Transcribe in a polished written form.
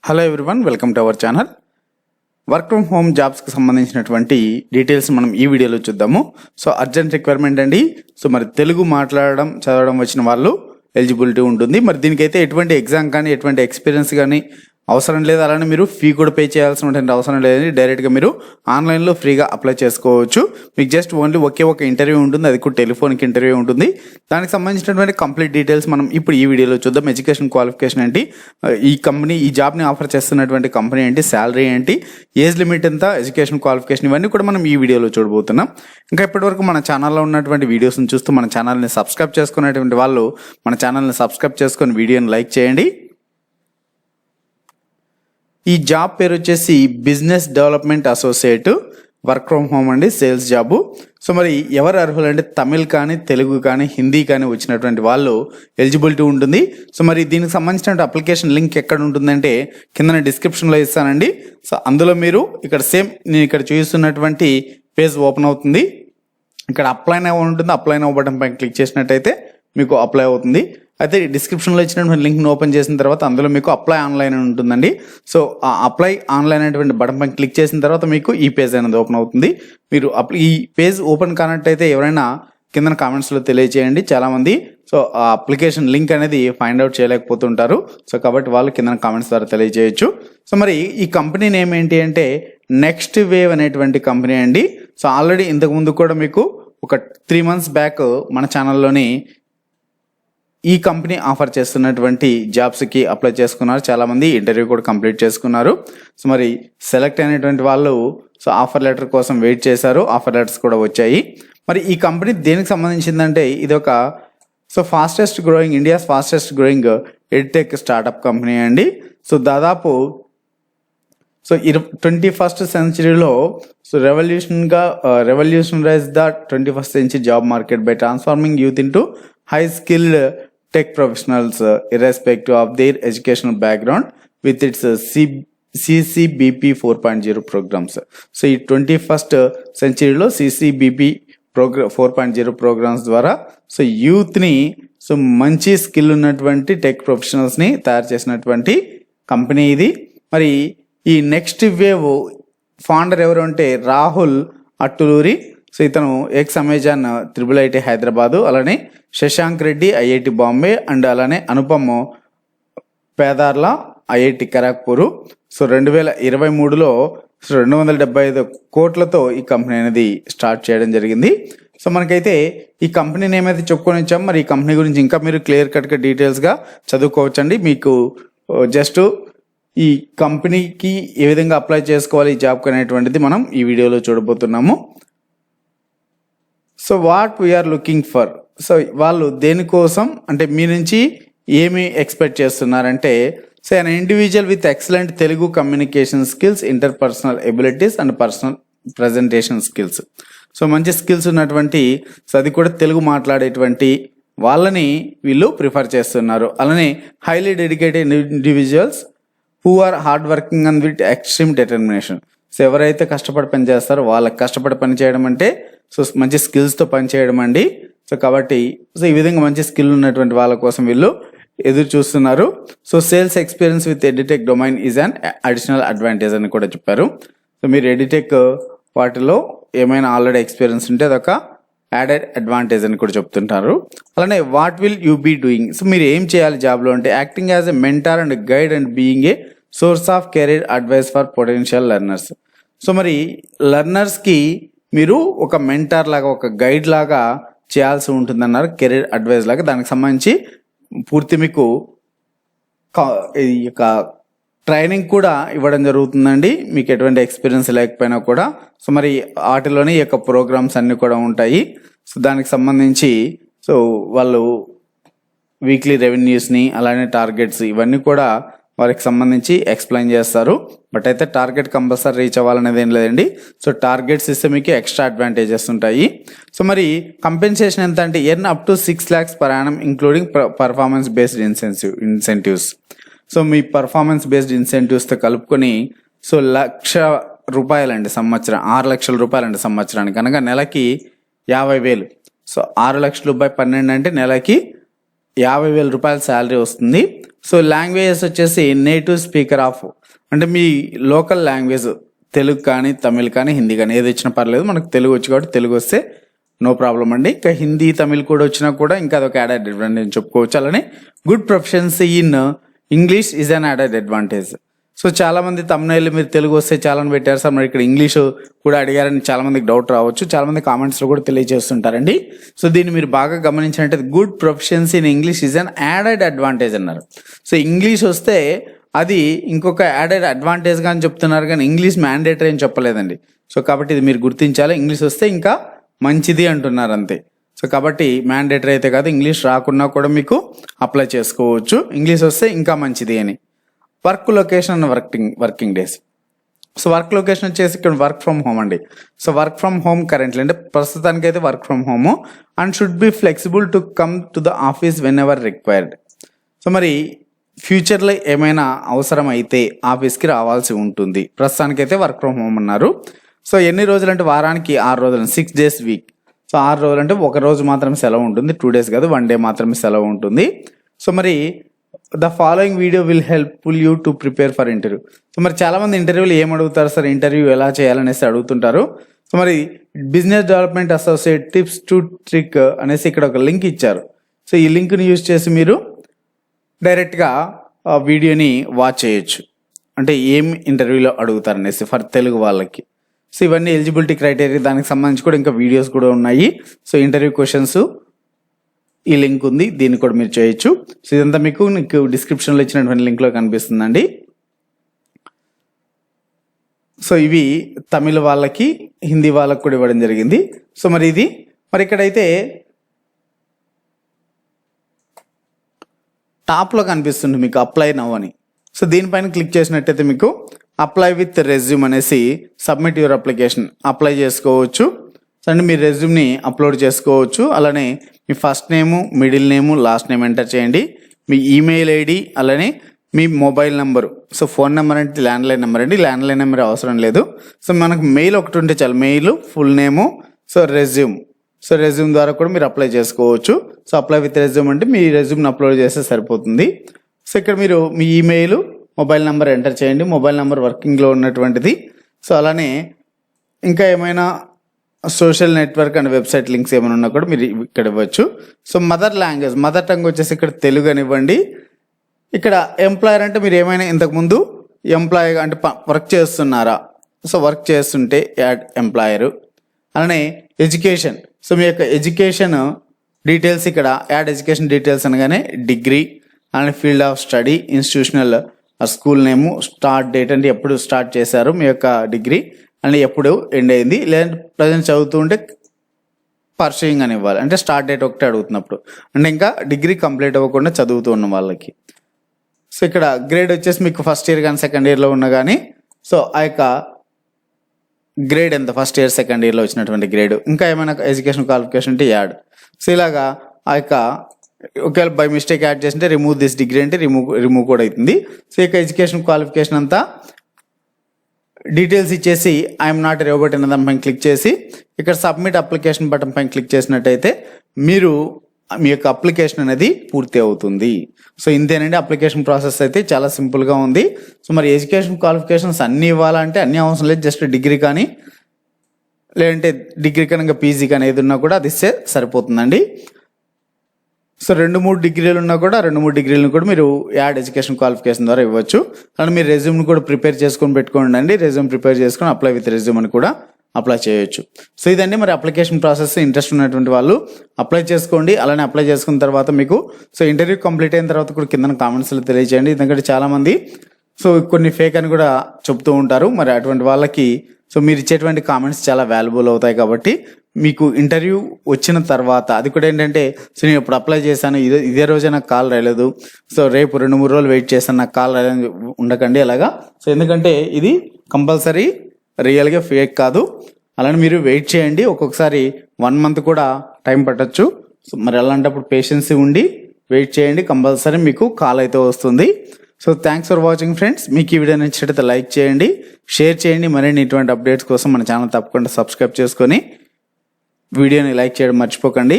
Hello everyone, welcome to our channel. Work from home జాబ్స్కి సంబంధించినటువంటి details మనం ఈ వీడియోలో చూద్దాము. సో అర్జెంట్ రిక్వైర్మెంట్ అండి. సో మరి తెలుగు మాట్లాడడం చదవడం వచ్చిన వాళ్ళు ఎలిజిబిలిటీ ఉంటుంది. మరి దీనికైతే ఎటువంటి ఎగ్జామ్ కానీ ఎటువంటి ఎక్స్పీరియన్స్ కానీ అవసరం లేదు. అలానే మీరు ఫీ కూడా పే చేయాల్సినటువంటి అవసరం లేదని డైరెక్ట్గా మీరు ఆన్లైన్లో ఫ్రీగా అప్లై చేసుకోవచ్చు. మీకు జస్ట్ ఓన్లీ ఒకే ఒక ఇంటర్వ్యూ ఉంటుంది, అది కూడా టెలిఫోన్కి ఇంటర్వ్యూ ఉంటుంది. దానికి సంబంధించినటువంటి కంప్లీట్ డీటెయిల్స్ మనం ఇప్పుడు ఈ వీడియోలో చూద్దాం. ఎడ్యుకేషన్ క్వాలిఫికేషన్ ఏంటి, ఈ జాబ్ని ఆఫర్ చేస్తున్నటువంటి కంపెనీ ఏంటి, శాలరీ ఏంటి, ఏజ్ లిమిట్ ఎంత, ఎడ్యుకేషన్ క్వాలిఫికేషన్, ఇవన్నీ కూడా మనం ఈ వీడియోలో చూడబోతున్నాం. ఇంకా ఇప్పటివరకు మన ఛానల్లో ఉన్నటువంటి వీడియోస్ని చూస్తూ మన ఛానల్ని సబ్స్క్రైబ్ చేసుకునేటువంటి వాళ్ళు మన ఛానల్ని సబ్స్క్రైబ్ చేసుకొని వీడియోని లైక్ చేయండి. ఈ జాబ్ పేరు వచ్చేసి business development associate, work from home అండి, సేల్స్ జాబు. సో మరి ఎవరు అర్హులు అంటే తమిళ్ కానీ తెలుగు కానీ హిందీ కానీ వచ్చినటువంటి వాళ్ళు ఎలిజిబిలిటీ ఉంటుంది. సో మరి దీనికి సంబంధించిన అప్లికేషన్ లింక్ ఎక్కడ ఉంటుందంటే కింద డిస్క్రిప్షన్లో ఇస్తానండి. సో అందులో మీరు ఇక్కడ సేమ్ నేను ఇక్కడ చూస్తున్నటువంటి పేజ్ ఓపెన్ అవుతుంది. ఇక్కడ అప్లై నౌ ఉంటుంది. అప్లై నౌ బటన్ పైన క్లిక్ చేసినట్టయితే మీకు అప్లై అవుతుంది. అయితే డిస్క్రిప్షన్లో ఇచ్చినటువంటి లింక్ని ఓపెన్ చేసిన తర్వాత అందులో మీకు అప్లై ఆన్లైన్ అని ఉంటుందండి. సో ఆ అప్లై ఆన్లైన్ అనేటువంటి బటన్ పైన క్లిక్ చేసిన తర్వాత మీకు ఈ పేజ్ అనేది ఓపెన్ అవుతుంది. మీరు ఈ పేజ్ ఓపెన్ కానట్టయితే ఎవరైనా కింద కామెంట్స్లో తెలియజేయండి. చాలామంది సో ఆ అప్లికేషన్ లింక్ అనేది ఫైండ్ అవుట్ చేయలేకపోతుంటారు. సో కాబట్టి వాళ్ళు కింద కామెంట్స్ ద్వారా తెలియజేయచ్చు. సో మరి ఈ కంపెనీ నేమ్ ఏంటి అంటే నెక్స్ట్ వేవ్ అనేటువంటి కంపెనీ అండి. సో ఆల్రెడీ ఇంతకుముందు కూడా మీకు ఒక 3 months బ్యాక్ మన ఛానల్లోని ఈ కంపెనీ ఆఫర్ చేస్తున్నటువంటి జాబ్స్కి అప్లై చేసుకున్నారు. చాలామంది ఇంటర్వ్యూ కూడా కంప్లీట్ చేసుకున్నారు. సో మరి సెలెక్ట్ అయినటువంటి వాళ్ళు సో ఆఫర్ లెటర్ కోసం వెయిట్ చేశారు. ఆఫర్ లెటర్స్ కూడా వచ్చాయి. మరి ఈ కంపెనీ దేనికి సంబంధించిందంటే ఇది ఒక India's fastest growing edtech startup company అండి. సో దాదాపు 21st centuryలో revolutionise the 21st century job market by transforming youth into high skilled tech professionals irrespective of their educational background with its CCBP 4.0 programs. So ఈ 21st centuryలో CCBP 4.0 programmes ద్వారా so యూత్ని so మంచి skill ఉన్నటువంటి tech ప్రొఫెషనల్స్ని తయారు చేసినటువంటి company ఇది. మరి ఈ నెక్స్ట్ వేవ్ ఫౌండర్ ఎవరు అంటే రాహుల్ అట్టులూరి. సో ఇతను ఎక్స్ అమెజాన్ IIIT హైదరాబాదు, అలానే శశాంక్ రెడ్డి IIT బాంబే, అండ్ అలానే అనుపమ్ పేదార్లా IIT ఖరగ్పూర్. సో 2023లో 275 కోట్లతో ఈ కంపెనీ అనేది స్టార్ట్ చేయడం జరిగింది. సో మనకైతే ఈ కంపెనీని ఏమైతే చెప్పుకొని వచ్చాం, మరి ఈ కంపెనీ గురించి ఇంకా మీరు క్లియర్ కట్గా డీటెయిల్స్గా చదువుకోవచ్చండి. మీకు జస్ట్ ఈ కంపెనీకి ఏ విధంగా అప్లై చేసుకోవాలి ఈ జాబ్కి అనేటువంటిది మనం ఈ వీడియోలో చూడబోతున్నాము. So what we're looking for, so వాళ్ళు దేనికోసం అంటే మీ నుంచి ఏమి ఎక్స్పెక్ట్ చేస్తున్నారంటే so an individual with excellent Telugu communication skills, interpersonal abilities and personal presentation skills. So మంచి స్కిల్స్ ఉన్నటువంటి సో అది కూడా తెలుగు మాట్లాడేటువంటి వాళ్ళని వీళ్ళు ప్రిఫర్ చేస్తున్నారు. అలానే highly dedicated individuals who are hard working and with extreme determination. So ఎవరైతే కష్టపడి పని చేస్తారో వాళ్ళకి కష్టపడి పని చేయడం అంటే సో మంచి స్కిల్స్తో పని చేయడం అండి. సో కాబట్టి సో ఈ విధంగా మంచి స్కిల్ ఉన్నటువంటి వాళ్ళ కోసం వీళ్ళు ఎదురు చూస్తున్నారు. So sales experience with edtech domain is an additional advantage అని కూడా చెప్పారు. సో మీరు ఎడిటెక్ వాటిలో ఏమైనా ఆల్రెడీ ఎక్స్పీరియన్స్ ఉంటే అదొక యాడెడ్ అడ్వాంటేజ్ అని కూడా చెప్తుంటారు. అలానే what will you be doing, so మీరు ఏం చేయాలి జాబ్లో అంటే acting as a mentor and guide and being a source of career advice for potential learners. So మరి లెర్నర్స్కి మీరు ఒక మెంటార్ లాగా ఒక గైడ్ లాగా చేయాల్సి ఉంటుందన్నారు, కెరీర్ అడ్వైజ్ లాగా. దానికి సంబంధించి పూర్తి మీకు ఈ యొక్క ట్రైనింగ్ కూడా ఇవ్వడం జరుగుతుందండి, మీకు ఎటువంటి ఎక్స్పీరియన్స్ లేకపోయినా కూడా. సో మరి వాటిలోనే ఈ యొక్క ప్రోగ్రామ్స్ అన్నీ కూడా ఉంటాయి. సో దానికి సంబంధించి సో వాళ్ళు వీక్లీ రెవెన్యూస్ని అలానే టార్గెట్స్ ఇవన్నీ కూడా వారికి సంబంధించి ఎక్స్ప్లెయిన్ చేస్తారు. బట్ అయితే టార్గెట్ కంపల్సరీ రీచ్ అవ్వాలనేది ఏం లేదండి. సో టార్గెట్స్ ఇస్తే మీకు ఎక్స్ట్రా అడ్వాంటేజెస్ ఉంటాయి. సో మరి కంపెన్సేషన్ ఎంత అంటే earn up to 6 lakhs per annum including performance based incentives. So మీ పర్ఫార్మెన్స్ బేస్డ్ ఇన్సెంటివ్స్తో కలుపుకొని సో ₹1,00,000 అండి సంవత్సరం, ₹6,00,000 అండి సంవత్సరానికి, అనగా నెలకి 50,000. సో 6,00,000/12 అంటే నెలకి ₹50,000 శాలరీ వస్తుంది. సో లాంగ్వేజెస్ వచ్చేసి నేటివ్ స్పీకర్ ఆఫ్ అంటే మీ లోకల్ లాంగ్వేజ్ తెలుగు కానీ తమిళ్ కానీ హిందీ కానీ ఏది వచ్చినా పర్లేదు, మనకు తెలుగు వచ్చి కాబట్టి తెలుగు వస్తే నో ప్రాబ్లం అండి. ఇంకా హిందీ తమిళ్ కూడా వచ్చినా కూడా ఇంకా అదొక యాడెడ్ అడ్వాంటేజ్ చెప్పుకోవచ్చు. అలానే good proficiency in English is an added advantage. So చాలా మంది తమిళ మీరు తెలుగు వస్తే చాలా పెట్టారు సార్, మరి ఇక్కడ ఇంగ్లీష్ కూడా అడిగారని చాలా మందికి డౌట్ రావచ్చు. చాలా మంది కామెంట్స్ లో కూడా తెలియజేస్తుంటారండి. సో దీన్ని మీరు బాగా గమనించినట్టు good proficiency in English is an added advantage అన్నారు. సో ఇంగ్లీష్ వస్తే అది ఇంకొక యాడెడ్ అడ్వాంటేజ్ గా అని చెప్తున్నారు, కానీ ఇంగ్లీష్ మ్యాండేటరీ అని చెప్పలేదండి. సో కాబట్టి ఇది మీరు గుర్తించాలి. ఇంగ్లీష్ వస్తే ఇంకా మంచిది అంటున్నారు అంతే. సో కాబట్టి మ్యాండేటరీ అయితే కాదు, ఇంగ్లీష్ రాకున్నా కూడా మీకు అప్లై చేసుకోవచ్చు. ఇంగ్లీష్ వస్తే ఇంకా మంచిది అని. Work location and working days. So work location వచ్చేసి ఇక్కడ వర్క్ ఫ్రమ్ హోమ్ అండి. So work from home currently అంటే ప్రస్తుతానికి అయితే work from home and should be flexible to come to the office when ever required. So మరి ఫ్యూచర్లో ఏమైనా అవసరం అయితే ఆఫీస్కి రావాల్సి ఉంటుంది. ప్రస్తుతానికైతే వర్క్ ఫ్రమ్ హోమ్ అన్నారు. సో ఎన్ని రోజులు అంటే వారానికి 6 రోజులు, 6 days వీక్. సో 6 రోజులు అంటే ఒక రోజు మాత్రమే సెలవు ఉంటుంది, 2 days కాదు, 1 day మాత్రమే సెలవు ఉంటుంది. సో మరి the following video will helpful you to prepare for interview. So మరి చాలా మంది ఇంటర్వ్యూలు ఏం అడుగుతారు సార్, ఇంటర్వ్యూ ఎలా చేయాలనేసి అడుగుతుంటారు. సో మరి business development associate tips to trick అనేసి ఇక్కడ ఒక లింక్ ఇచ్చారు. సో ఈ లింక్ని యూజ్ చేసి మీరు డైరెక్ట్గా వీడియోని వాచ్ చేయొచ్చు, అంటే ఏం ఇంటర్వ్యూలో అడుగుతారు అనేసి ఫర్ తెలుగు వాళ్ళకి. సో ఇవన్నీ ఎలిజిబిలిటీ క్రైటీరియా, దానికి సంబంధించి కూడా ఇంకా వీడియోస్ కూడా ఉన్నాయి. సో ఇంటర్వ్యూ క్వశ్చన్స్ ఈ లింక్ ఉంది, దీన్ని కూడా మీరు చేయొచ్చు. సో ఇదంతా మీకు డిస్క్రిప్షన్లో ఇచ్చినటువంటి లింక్లో కనిపిస్తుందండి. సో ఇవి తమిళ వాళ్ళకి హిందీ వాళ్ళకి కూడా ఇవ్వడం జరిగింది. సో మరి ఇది మరి ఇక్కడైతే టాప్లో కనిపిస్తుంది మీకు అప్లై నవ్ అని. సో దీనిపైన క్లిక్ చేసినట్టయితే మీకు అప్లై విత్ రెజ్యూమ్ అనేసి సబ్మిట్ యువర్ అప్లికేషన్ అప్లై చేసుకోవచ్చు. సో అంటే మీ రెజ్యూమ్ని అప్లోడ్ చేసుకోవచ్చు. అలానే మీ first name, middle name, last name enter చేయండి. మీ ఈమెయిల్ ఐడి, అలానే మీ mobile number. So phone number అంటే ల్యాండ్లైన్ నెంబర్ అండి, ల్యాండ్లైన్ నెంబర్ అవసరం లేదు. సో మనకు మెయిల్ ఒకటి ఉంటే చాలు, mail, full name, so resume. So resume ద్వారా కూడా మీరు అప్లై చేసుకోవచ్చు. సో అప్లై విత్ రెజ్యూమ్ అంటే మీ రెజ్యూమ్ని అప్లోడ్ చేస్తే సరిపోతుంది. సో ఇక్కడ మీరు మీ ఈమెయిల్, మొబైల్ నెంబర్ ఎంటర్ చేయండి. మొబైల్ నెంబర్ వర్కింగ్లో ఉన్నటువంటిది. సో అలానే ఇంకా ఏమైనా social network and website links ఏమైనా ఉన్నా కూడా మీరు ఇక్కడ ఇవ్వచ్చు. So mother language, mother tongue వచ్చేసి ఇక్కడ తెలుగు అని ఇవ్వండి. ఇక్కడ ఎంప్లాయర్ అంటే మీరు ఏమైనా ఇంతకుముందు ఎంప్లాయ్ అంటే వర్క్ చేస్తున్నారా, సో వర్క్ చేస్తుంటే యాడ్ ఎంప్లాయరు. అలానే ఎడ్యుకేషన్, సో మీ యొక్క ఎడ్యుకేషన్ డీటెయిల్స్ ఇక్కడ యాడ్ ఎడ్యుకేషన్ డీటెయిల్స్ అనగానే డిగ్రీ, అలానే field of study, institutional school name, start date అంటే ఎప్పుడు స్టార్ట్ చేశారు మీ యొక్క డిగ్రీ, అని ఎప్పుడు ఎండ్ అయింది, లేదంటే ప్రజెంట్ చదువుతూ ఉంటే పర్సూయింగ్ అని ఇవ్వాలి, అంటే స్టార్ట్ డేట్ ఒకటి అడుగుతున్నప్పుడు, అంటే ఇంకా డిగ్రీ కంప్లీట్ అవ్వకుండా చదువుతూ ఉన్న వాళ్ళకి. సో ఇక్కడ గ్రేడ్ వచ్చేసి మీకు ఫస్ట్ ఇయర్ కానీ సెకండ్ ఇయర్లో ఉన్నా కానీ సో ఆ యొక్క గ్రేడ్ ఎంత, ఫస్ట్ ఇయర్ సెకండ్ ఇయర్లో వచ్చినటువంటి గ్రేడ్, ఇంకా ఏమైనా ఎడ్యుకేషన్ క్వాలిఫికేషన్ అంటే యాడ్. సో ఇలాగా ఆ యొక్క ఒకవేళ బై మిస్టేక్ యాడ్ చేసింటే రిమూవ్ దిస్ డిగ్రీ అంటే రిమూవ్ కూడా అవుతుంది. సో ఇక ఎడ్యుకేషన్ క్వాలిఫికేషన్ అంతా డీటెయిల్స్ ఇచ్చేసి ఐఎమ్ నాట్ ఏ రోబోట్ అనే దానిపైన క్లిక్ చేసి ఇక్కడ సబ్మిట్ అప్లికేషన్ బటన్ పైన క్లిక్ చేసినట్టయితే మీరు మీ యొక్క అప్లికేషన్ అనేది పూర్తి అవుతుంది. సో ఇంతేనండి, అప్లికేషన్ ప్రాసెస్ అయితే చాలా సింపుల్గా ఉంది. సో మరి ఎడ్యుకేషన్ క్వాలిఫికేషన్స్ అన్నీ ఇవ్వాలంటే అన్నీ అవసరం లేదు, జస్ట్ డిగ్రీ కానీ లేదంటే డిగ్రీ కనుక పీజీ కానీ ఏది ఉన్నా కూడా అది ఇస్తే సరిపోతుందండి. సో 2-3 డిగ్రీలు ఉన్నా కూడా 2-3 డిగ్రీలను కూడా మీరు యాడ్ ఎడ్యుకేషన్ క్వాలిఫికేషన్ ద్వారా ఇవ్వచ్చు. అలానే మీరు రెజ్యూమ్ని కూడా ప్రిపేర్ చేసుకొని పెట్టుకోండి అండి. రెజ్యూమ్ ప్రిపేర్ చేసుకొని అప్లై విత్ రెజ్యూమ్ అని కూడా అప్లై చేయొచ్చు. సో ఇదండి మరి అప్లికేషన్ ప్రాసెస్. ఇంట్రెస్ట్ ఉన్నటువంటి వాళ్ళు అప్లై చేసుకోండి. అలానే అప్లై చేసుకున్న తర్వాత మీకు సో ఇంటర్వ్యూ కంప్లీట్ అయిన తర్వాత కూడా కింద కామెంట్స్లో తెలియజేయండి. ఎందుకంటే చాలామంది సో కొన్ని ఫేక్ అని కూడా చెప్తూ ఉంటారు. మరి అటువంటి వాళ్ళకి సో మీరు ఇచ్చేటువంటి కామెంట్స్ చాలా వాల్యుబుల్ అవుతాయి. కాబట్టి మీకు ఇంటర్వ్యూ వచ్చిన తర్వాత అది కూడా ఏంటంటే సో నేను ఇప్పుడు అప్లై చేశాను, ఇదే రోజే నాకు కాల్ రాలేదు, సో రేపు 2-3 రోజులు వెయిట్ చేశాను నాకు కాల్ రాలేదు ఉండకండి అలాగా. సో ఎందుకంటే ఇది కంపల్సరీ రియల్గా ఫేక్ కాదు. అలానే మీరు వెయిట్ చేయండి, ఒక్కొక్కసారి 1 month కూడా టైం పట్టచ్చు. సో మరి అలాంటప్పుడు పేషెన్సీ ఉండి వెయిట్ చేయండి, కంపల్సరీ మీకు కాల్ అయితే వస్తుంది. So thanks for watching friends. మీకు ఈ వీడియో నచ్చినట్లయితే లైక్ చేయండి, షేర్ చేయండి. మరిన్ని ఇటువంటి అప్డేట్స్ కోసం మన ఛానల్ తప్పకుండా సబ్స్క్రైబ్ చేసుకొని వీడియోని లైక్ చేయడం మర్చిపోకండి.